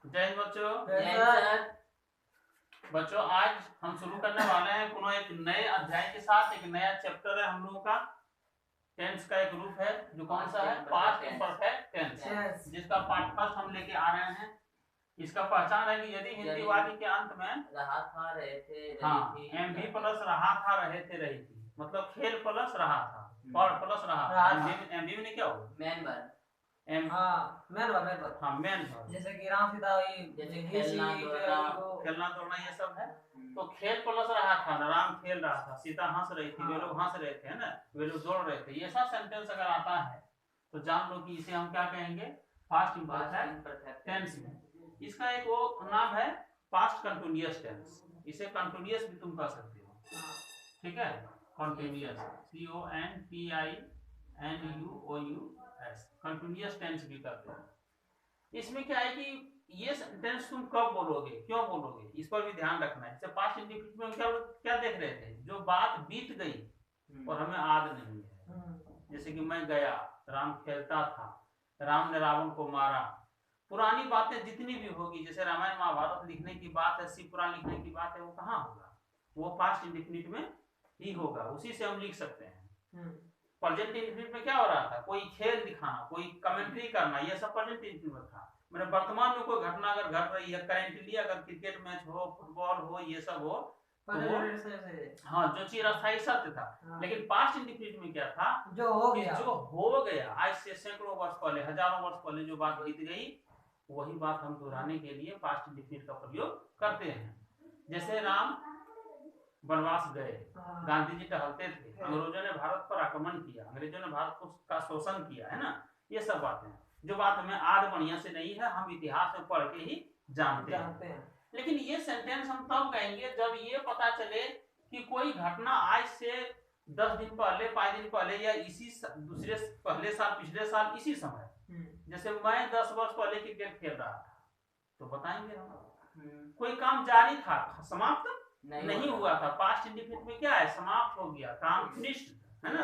जय हिंद बच्चों। जय सर। बच्चों आज हम शुरू करने वाले हैं पुनः एक नए अध्याय के साथ। एक नया चैप्टर है हम लोगों का। टेंस का एक ग्रुप है जो कौन सा है, पास्ट इम्परफेक्ट टेंस, जिसका पार्ट फर्स्ट हम लेके आ रहे हैं। इसका पहचान है कि यदि हिंदी वाक्य के अंत में रहा था, रहे थे, हाँ एमवी प्लस रहा था, रहे थे, रही थी, मतलब खेल प्लस रहा था, पर प्लस रहा। एमवी में क्या होगा? Man verb. मैन वर्ब, जैसे कि राम सीता जैसे खेलना दौड़ना ये सब है। तो खेल प्लस रहा था ना, राम खेल रहा था, सीता हंस रही थी, वे लोग हंस रहे थे, है ना, वे लोग दौड़ रहे थे। ये सब सेंटेंस अगर आता है तो जान लो कि इसे हम क्या कहेंगे, पास्ट इम्परफेक्ट टेंस में। इसका एक वो नाम है पास्ट कंटिन्यूअस टेंस। इसे कंटिन्यूअस भी तुम कह सकते हो, ठीक है। कंटिन्यूअस, CONTINUOUS, कंटिन्यूअस टेंस भी कहते हैं। इसमें क्या है कि ये सेंटेंस तुम कब बोलोगे, क्यों बोलोगे, इस पर भी ध्यान रखना है। जैसे पास्ट इंडिफिनिट में क्या देख रहे थे, जो बात बीत गई और हमें याद नहीं है। जैसे कि मैं गया, राम खेलता था, राम ने रावण को मारा। पुरानी बातें जितनी भी होगी, जैसे रामायण महाभारत लिखने की बात है, शिव पुराण लिखने की बात है, वो कहाँ होगा, वो पास्ट इंडिफिनिट में ही होगा। उसी से हम लिख सकते हैं। प्रेजेंट इंडिफिनिट में क्या हो रहा था, कोई खेल दिखाना, कोई कमेंट्री करना, ये सब प्रेजेंट इंडिफिनिट में था। मैंने वर्तमान में कोई घटना अगर घट रही है, करेंटली अगर क्रिकेट मैच हो, फुटबॉल हो, ये सब हो, तो वो हाँ जो चीज अस्थायी सत्य था। लेकिन पास्ट इंडिफिनिट में क्या था, जो हो गया आज से सैकड़ों वर्ष पहले, हजारों वर्ष पहले जो बात बीत गई, वही बात हम दोहराने के लिए पास्ट इंडिफिनिट का प्रयोग करते हैं। जैसे राम वनवास गए, गांधी जी टहलते थे, अंग्रेजों ने भारत पर आक्रमण किया, अंग्रेजों ने भारत का शोषण किया, है ना, ये सब बातें जो बात हमें आज बढ़िया से नहीं है, हम इतिहास में पढ़ के ही जानते हैं। लेकिन ये सेंटेंस हम तब कहेंगे जब ये पता चले कि कोई घटना आज से 10 दिन पहले, 5 दिन पहले, या इसी दूसरे पहले साल, पिछले साल इसी समय, जैसे मैं 10 वर्ष पहले क्रिकेट खेल रहा था, तो बताएंगे हम कोई काम जारी था, समाप्त नहीं हुआ था। पास्ट इंडिफिनिट में क्या है, समाप्त हो गया, काम फिनिश्ड, है ना,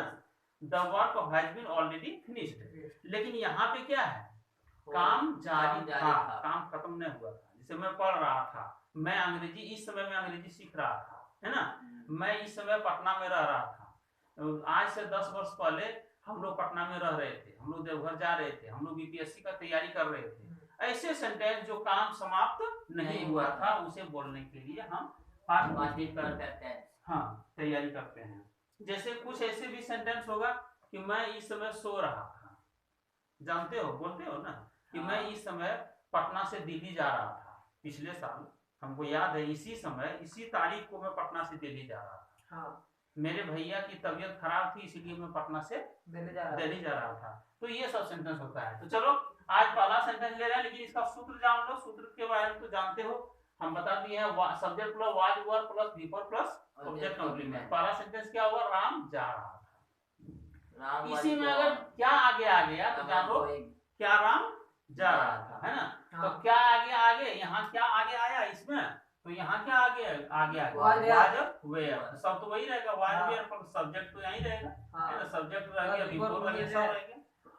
the work has been already finished. लेकिन यहाँ पे क्या है, काम जारी था, काम खत्म नहीं हुआ था। जैसे मैं पढ़ रहा था, मैं अंग्रेजी, इस समय में अंग्रेजी सीख रहा था, है ना, मैं इस समय पटना में रह रहा था। आज से 10 वर्ष पहले हम लोग पटना में रह रहे थे, हम लोग देवघर जा रहे थे, हम लोग बीपीएससी का तैयारी कर रहे थे। ऐसे सेंटेंस जो काम समाप्त नहीं हुआ था, उसे बोलने के लिए हम पास्ट इम्परफेक्ट हाँ तैयारी करते हैं। जैसे कुछ ऐसे भी सेंटेंस होगा कि मैं इस समय सो रहा था, जानते हो, बोलते हो ना कि मैं इस समय पटना से दिल्ली जा रहा था, पिछले साल हमको याद है, इसी समय इसी तारीख को मैं पटना से दिल्ली जा रहा था। मेरे भैया की तबीयत खराब थी, इसलिए मैं पटना से दिल्ली जा रहा था। तो ये सब सेंटेंस होता है। तो चलो आज पहला सेंटेंस ले रहे हैं, लेकिन इसका सूत्र जान लो। सूत्र के बारे में तो जानते हो, हम बता दिए हैं, subject plus was verb plus वीपर प्लस ऑब्जेक्ट कॉम्प्लीमेंट। पहला सेंटेंस क्या हुआ, राम जा रहा था। इसी में अगर क्या आगे आ गया तो जान लो क्या राम जा रहा था, है ना। तो क्या आगे यहाँ क्या आगे आया इसमें, तो यहाँ क्या आगे वाज वेयर, सब तो वही रहेगा, वाज वेयर पर सब्जेक्ट तो यही रहेगा, है ना, सब्जेक्ट रह गया, वीपर रह गया, सब रह गया।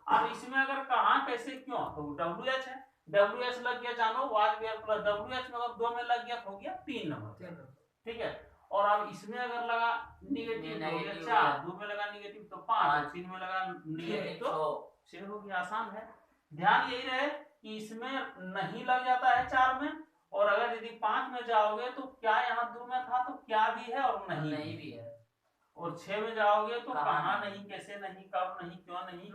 अब इसमें अगर कहाँ कैसे क्यों, तो WH है, WH लग गया, जानो वाज वेयर प्लस WH में अगर 2 में लग गया तो हो गया 3 नंबर, ठीक है। और अब इसमें अगर लगा निगेटिव तो हो गया 4, 2 में लगा निगेटिव तो 5, 3 में लगा निगेटिव तो 6 हो गया। आसान है। ध्यान यही रहे कि इसमें नहीं लग जाता है 4 में, और अगर यदि 5 में जाओगे तो क्या यहाँ 2 में था तो क्या भी है और नहीं भी है, और 6 में जाओगे तो कहाँ नहीं, कैसे नहीं, कब नहीं, क्यों नहीं,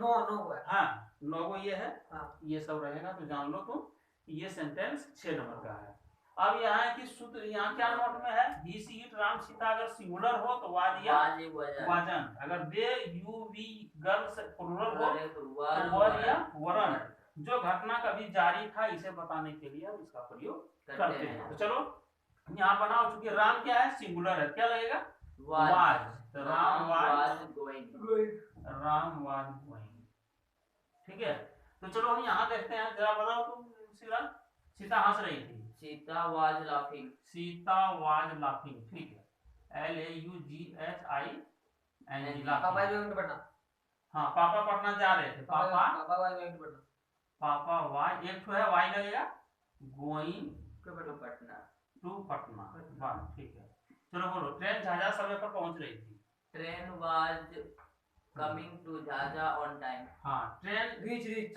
हाँ नो ये है, ये सब रहेगा। तो जान लो तुम, ये सेंटेंस 6 नंबर का है। अब यहाँ है कि सूत्र, यहाँ क्या नोट में है, ही सी इट राम सीता अगर सिंगुलर हो तो वाज या वाजन, अगर दे यू वी गर्ल्स प्लुरल हो तो वर या वरन। जो घटना कभी जारी था, इसे बताने के लिए हम इसका प्रयोग करते हैं। तो चलो यहाँ बनाओ, चूंकि राम क्या है, सिंगुलर है, क्या लगेगा, वाज, तो राम वाज गोइंग, ठीक है। तो चलो हम यहाँ देखते हैं, जरा बताओ तुम, सीता हंस रही थी, सीता वाज लाफिंग, ठीक है, LAUGHING, हाँ पापा पढ़ना जा रहे थे, पापा वाज, एक तो है वाई लगेगा, going to Patna. To Patna. वाह ठीक है, चलो बोलो। ट्रेन झाझा समय पर पहुंच रही थी। Train was coming to Jhajha on time. हाँ ट्रेन रीच रीच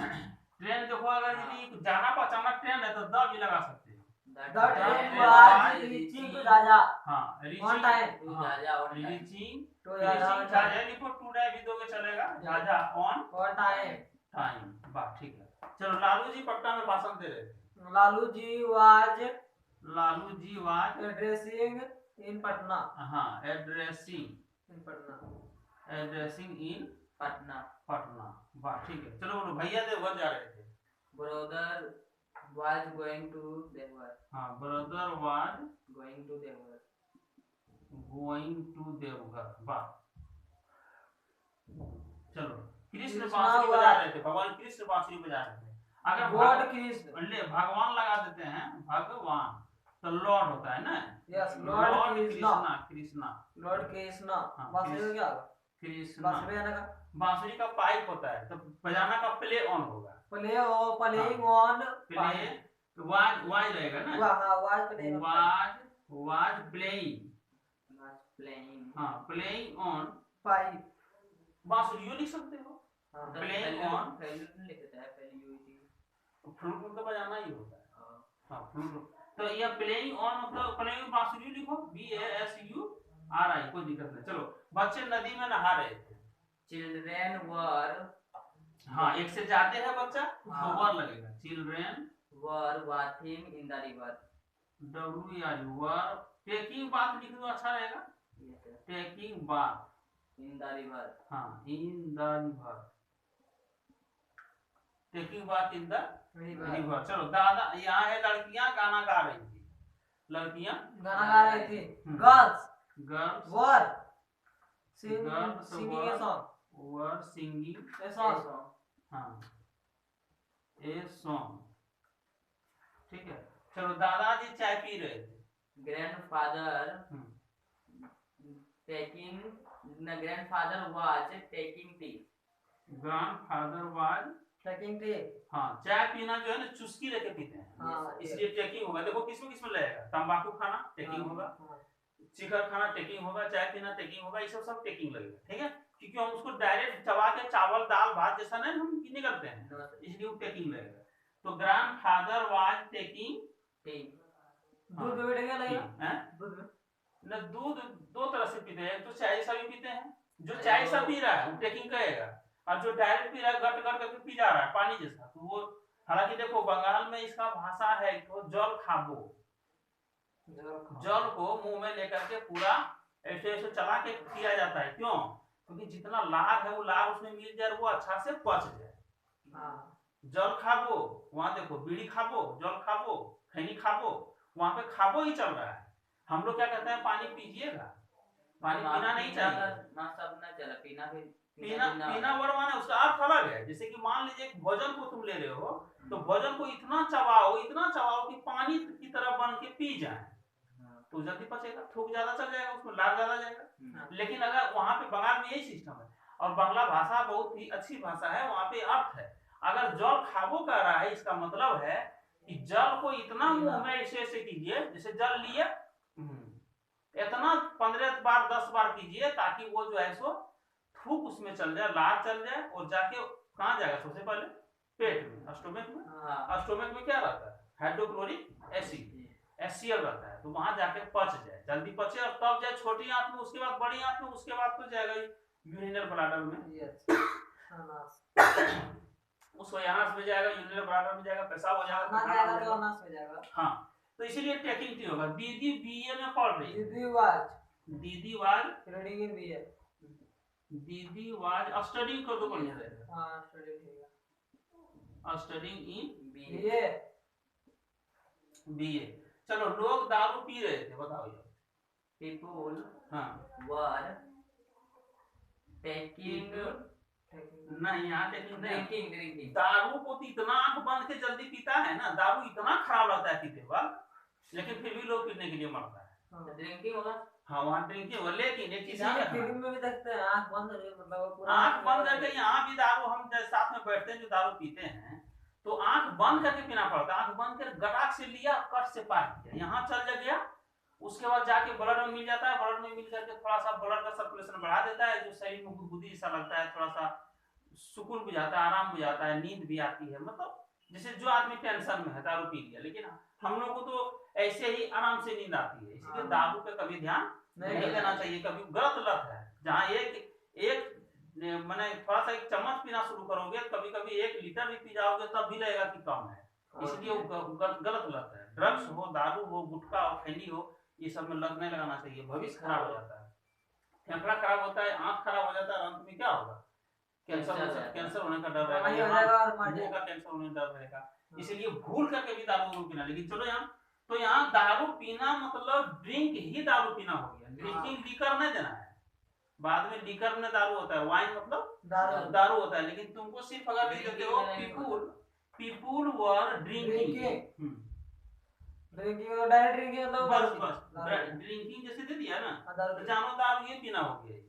ट्रेन देखो, अगर यदि जाना पहचाना ट्रेन है तो द भी लगा सकते हो। The train train was was reaching to Jhajha हाँ on time to Jhajha on time. Reaching to Jhajha Jhajha लिखो, टू डे भी दोगे चलेगा, Jhajha on on time. Time. वाह ठीक है, चलो। लालू जी पटना में भाषण दे रहे थे। Lalu ji was Lalu ji was addressing in Patna. हाँ addressing in Patna in Patna. Patna. वाह ठीक है, चलो बोलो। भैया देवघर जा रहे थे। Brother was going to Deoghar. हाँ brother was going to Deoghar. Going to Deoghar. वाह चलो। कृष्ण कृष्णा बांसुरी वाज- बजा रहे थे, भगवान कृष्ण बांसुरी बजा रहे थे। अगर गॉड भग- कृष्ण। ले भगवान लगा देते हैं, भगवान तो लॉर्ड होता है ना। Yes Lord Lord Krishna. Krishna Krishna Lord Krishna. हाँ, बांसुरी का क्या होगा? कृष्णा। बांसुरी बजाने का बांसुरी का पाइप होता है, तो बजाना का प्ले ऑन होगा। प्ले ओ playing on play was was रहेगा ना। वाह was playing was playing. Was playing. हाँ प्लेइंग ऑन पाइप। बांसुरियो लिख सकते हो। हाँ Playing on- फेल्यूट लिखता है, फेल्यूटी। फ्लूट तो बजाना ही होता है। हाँ फ्लूट। तो ये प्लेइंग ऑन मतलब प्लेइंग बांसुरी लिखो, BASURI, कोई दिक्कत नहीं। चलो। बच्चे नदी में नहा रहे थे। चिल्ड्रेन वर हाँ एक से जाते हैं बच्चा तो हाँ। वर लगेगा। Children were bathing in the river. WRU were. Taking bath लिख दो, अच्छा रहेगा। Taking bath in the river. हाँ in the river. Taking bath in the river. चलो दादा, यहाँ है लड़कियां गाना गा रही थी। लड़कियां गाना गा रही थी। Hmm. Girls girls were Girls singing were- a song were singing a song. हाँ ए सॉन्ग। ठीक है, चलो। दादाजी चाय पी रहे थे। Grandfather hmm. Grandfather was taking tea. Grandfather was taking tea. हाँ चाय पीना जो है ना चुस्की लेके पीते हैं, हाँ, इसलिए टेकिंग होगा। देखो किसमें लगेगा। तंबाकू खाना टेकिंग होगा, शिखर खाना टेकिंग होगा, चाय पीना टेकिंग होगा, ये सब टेकिंग लगेगा। ठीक है, क्योंकि हम उसको डायरेक्ट चबा के चावल दाल भात जैसा नहीं हम नहीं करते हैं, इसलिए वो टेकिंग लगेगा। तो ग्रैंडफादर वाज टेकिंग टी। दूध में बैठेगा लगेगा। हैं? दूध में न दूध दो तरह से पीते हैं, तो चाय जैसा भी पीते हैं। जो चाय सा पी रहा है वो टेकिंग करेगा, और जो डायरेक्ट पी रहा है गट गट करके पी जा रहा है पानी जैसा, तो वो। हालांकि देखो बंगाल में इसका भाषा है तो जल खाबो। जल को मुंह में लेकर के पूरा ऐसे ऐसे चला के पिया जाता है। क्यों? क्योंकि जितना लार है वो लार उसमें मिल जाए, वो अच्छा से पच जाए। जल खाबो, वहां देखो बीड़ी खाबो, जल खाबो, खैनी खाबो, वहां पे खाबो ही चल रहा है। हम लोग क्या कहते हैं, पानी पीजिएगा। पानी पीना नहीं चाहिए। ना सब ना चला, पीना भी पीना वर्ड माने उसका अर्थ अलग है। जैसे कि मान लीजिए भोजन को तुम ले रहे हो, तो भोजन को इतना चबाओ कि पानी की तरह बन के पी जाए, तो जल्दी पचेगा। थूक ज्यादा चल जाएगा, उसमें लार ज्यादा जाएगा। लेकिन अगर वहां पे बंगाल में यही सिस्टम है, और बांग्ला भाषा बहुत ही अच्छी भाषा है, वहां पे अर्थ है। अगर जल खाबो कह रहा है, इसका मतलब है कि जल को इतना मुंह में ऐसे ऐसे कीजिए, जैसे जल लिए इतना 15 बार 10 बार कीजिए, ताकि वो जो है सो थूक उसमें चल जाए, लार चल जाए, और जाके कहाँ जाएगा सबसे पहले? पेट में, स्टोमक में। स्टोमक में क्या रहता है? हाइड्रोक्लोरिक एसिड, HCl रहता है, तो वहां जाके पच जाए, जल्दी पचे, और तब जाए छोटी आंत में, उसके बाद बड़ी आंत में, उसके बाद तो जाएगा यूरिनल ब्लैडर में। उसको यहाँ में जाएगा, यूरिनल ब्लैडर में जाएगा, पेशाब हो जाएगा। हाँ, तो इसीलिए टेकिंग टी होगा। दीदी BA में पढ़ रही है। दीदी वाज रीडिंग इन बीए। दीदी वाज स्टडीइंग कर दो, बढ़िया रहेगा। हां स्टडीइंग ठीक है। Studying in BA. BA। चलो, लोग दारू पी रहे थे, बताओ ये। पीपल हाँ वर टेकिंग नहीं, यहाँ टेकिंग नहीं। ड्रिंकिंग। दारू को तो इतना आंख बंद के जल्दी पीता है ना, दारू इतना खराब लगता है पीते वक्त, लेकिन फिर भी लोग पीने के लिए मरता है। ड्रिंकिंग होगा। हाँ वहाँ ड्रिंकिंग होगा, लेकिन एक चीज फिल्म में भी देखते हैं आंख बंद करके, मतलब पूरा आंख बंद करके। यहाँ भी दारू हम साथ में बैठते हैं जो दारू पीते हैं, तो आंख बंद करके पीना पड़ता है। आंख बंद कर गटाक से लिया, कट से पार किया, यहाँ चल गया, उसके बाद जाके ब्लड में मिल जाता है। ब्लड में मिल करके थोड़ा सा ब्लड का सर्कुलेशन बढ़ा देता है, जो शरीर में गुदगुदी सा लगता है, थोड़ा सा सुकून बुझाता है, आराम बुझाता है, नींद भी आती है। मतलब जैसे जो आदमी टेंशन में है दारू पी लिया, लेकिन हम लोग को तो ऐसे ही आराम से नींद आती है। इसलिए दारू पे कभी ध्यान नहीं देना चाहिए। कभी गलत लत है, जहाँ एक मैंने थोड़ा सा एक चम्मच पीना शुरू करोगे, कभी कभी 1 लीटर भी पी जाओगे तब भी लगेगा कि कम है। इसलिए वो गलत लत है। ड्रग्स हो, दारू हो, गुटखा हो, खैनी हो, ये सब में लत नहीं लगाना चाहिए। भविष्य खराब हो जाता है, फेफड़ा खराब होता है, आंख खराब हो जाता है, अंत में क्या होगा? कैंसर होने का डर रहेगा, मुंह का कैंसर होने का डर रहेगा। इसलिए भूल करके भी दारू नहीं पीना। लेकिन चलो यहाँ दारू पीना मतलब ड्रिंक ही दारू पीना हो गया। ड्रिंकिंग लीकर नहीं देना है। बाद में लीकर में दारू होता है, वाइन मतलब दारू होता है। लेकिन तुमको सिर्फ अगर लिख देते हो पीपुल वर ड्रिंकिंग, ड्रिंकिंग और डायरेक्ट ड्रिंकिंग मतलब बस ड्रिंकिंग जैसे दे दिया ना, तो जानो दारू ये पीना हो गया।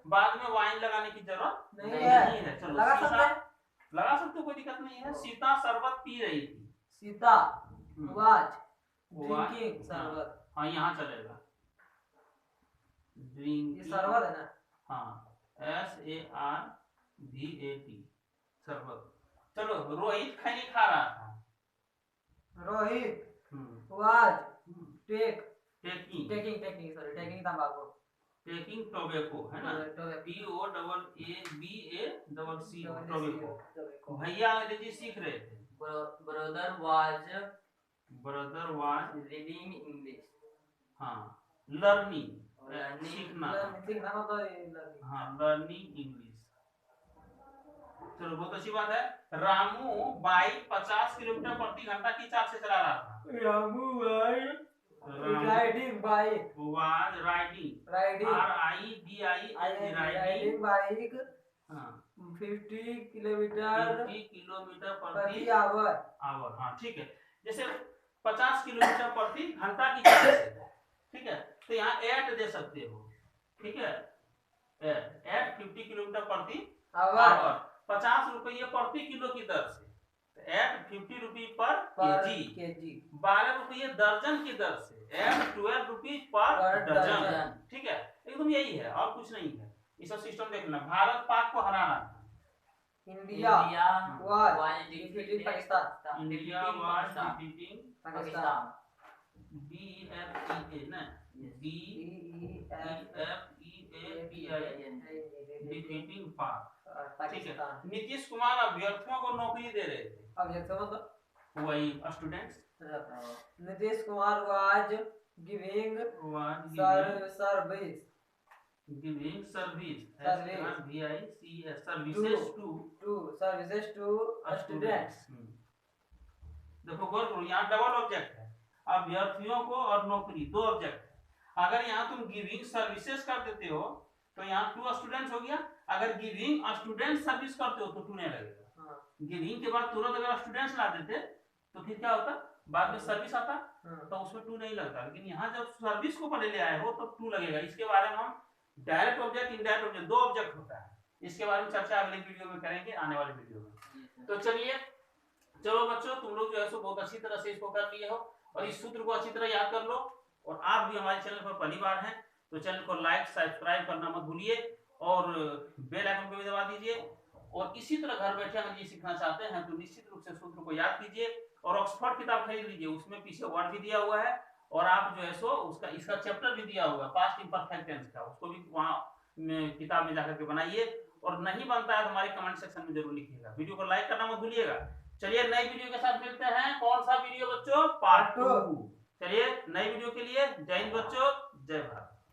बाद में वाइन लगाने की जरूरत नहीं है। चलो लगा सकते हो, कोई दिक्कत नहीं है। सीता शरबत पी रही थी, सीता वाज ड्रिंकिंग शरबत। हाँ यहाँ चलेगा ड्रिंकिंग, ये शरबत है ना। हाँ SARBAT शरबत। चलो रोहित खैनी खा रहा था, रोहित वाज टेकिंग टेकिंग तंबाकू, टेकिंग टोबैको है ना, TOAABACC टोबैको। भैया अंग्रेजी सीख रहे थे। Brother was reading English. हाँ लर्निंग सीखना, हाँ लर्निंग इंग्लिश। चलो बहुत अच्छी बात है। रामू बाइक 50 किलोमीटर प्रति घंटा की चाल से चला रहा था। Ramu bike riding bike was riding riding riding bike 50 kilometre प्रति आवर। हाँ ठीक है। जैसे 50 किलोमीटर प्रति घंटा की चाल से, ठीक है, तो यहाँ 8 दे सकते हो, ठीक है, 50 किलोमीटर प्रति आवर, 50 रुपये प्रति किलो की दर से, 50 रुपये पर केजी, 12 रुपये दर्जन की दर से, 12 रुपीज पर दर्जन, ठीक है, एकदम यही है और कुछ नहीं है। ये सब सिस्टम देखना। भारत पाक को हराना था। India was defeating Pakistan. India was defeating Pakistan. DEFEA ना, डिफीटिंग पाक, ठीक है। नीतीश कुमार अभ्यर्थियों को नौकरी दे रहे थे। अभ्यर्थियों मतलब वही students. Nitish Kumar was giving service services to students. देखो गौर करो, यहाँ डबल ऑब्जेक्ट है, अभ्यर्थियों को और नौकरी, 2 ऑब्जेक्ट है। अगर यहाँ तुम गिविंग सर्विसेज कर देते हो तो यहाँ 2 स्टूडेंट्स हो गया। अगर गिविंग स्टूडेंट सर्विस करते हो तो 2 नहीं लगेगा। गिविंग के बाद तुरंत अगर स्टूडेंट्स ला देते तो फिर क्या होता, बाद में सर्विस आता तो उसमें 2 नहीं लगता। लेकिन यहाँ जब सर्विस को पहले ले आए हो तो 2 लगेगा। इसके बारे में हम direct object indirect object 2 object होता है। इसके बारे में चर्चा अगले वीडियो में करेंगे, आने वाले वीडियो में। तो चलो बच्चों, तुम लोग जो है सो बहुत अच्छी तरह से इसको कर लिए हो और इस सूत्र को अच्छी तरह याद कर लो। और आप भी हमारे चैनल पर पहली बार हैं तो चैनल को लाइक सब्सक्राइब करना मत भूलिए और बेल आइकन को भी दबा दीजिए। और इसी तरह घर बैठे अगर ये सीखना चाहते हैं तो निश्चित रूप से सूत्र को याद कीजिए और ऑक्सफोर्ड किताब खरीद लीजिए। उसमें पीछे वर्ड भी दिया हुआ है और आप जो है सो इसका चैप्टर भी दिया हुआ है पास्ट इम्परफेक्ट टेंस का, उसको भी वहाँ किताब में जाकर के बनाइए। और नहीं बनता है तो हमारे कमेंट सेक्शन में जरूर लिखिएगा। वीडियो को लाइक करना मत भूलिएगा। चलिए नई वीडियो के साथ मिलते हैं। कौन सा वीडियो बच्चों? पार्ट 2। चलिए नई वीडियो के लिए जय हिंद बच्चों, जय भारत।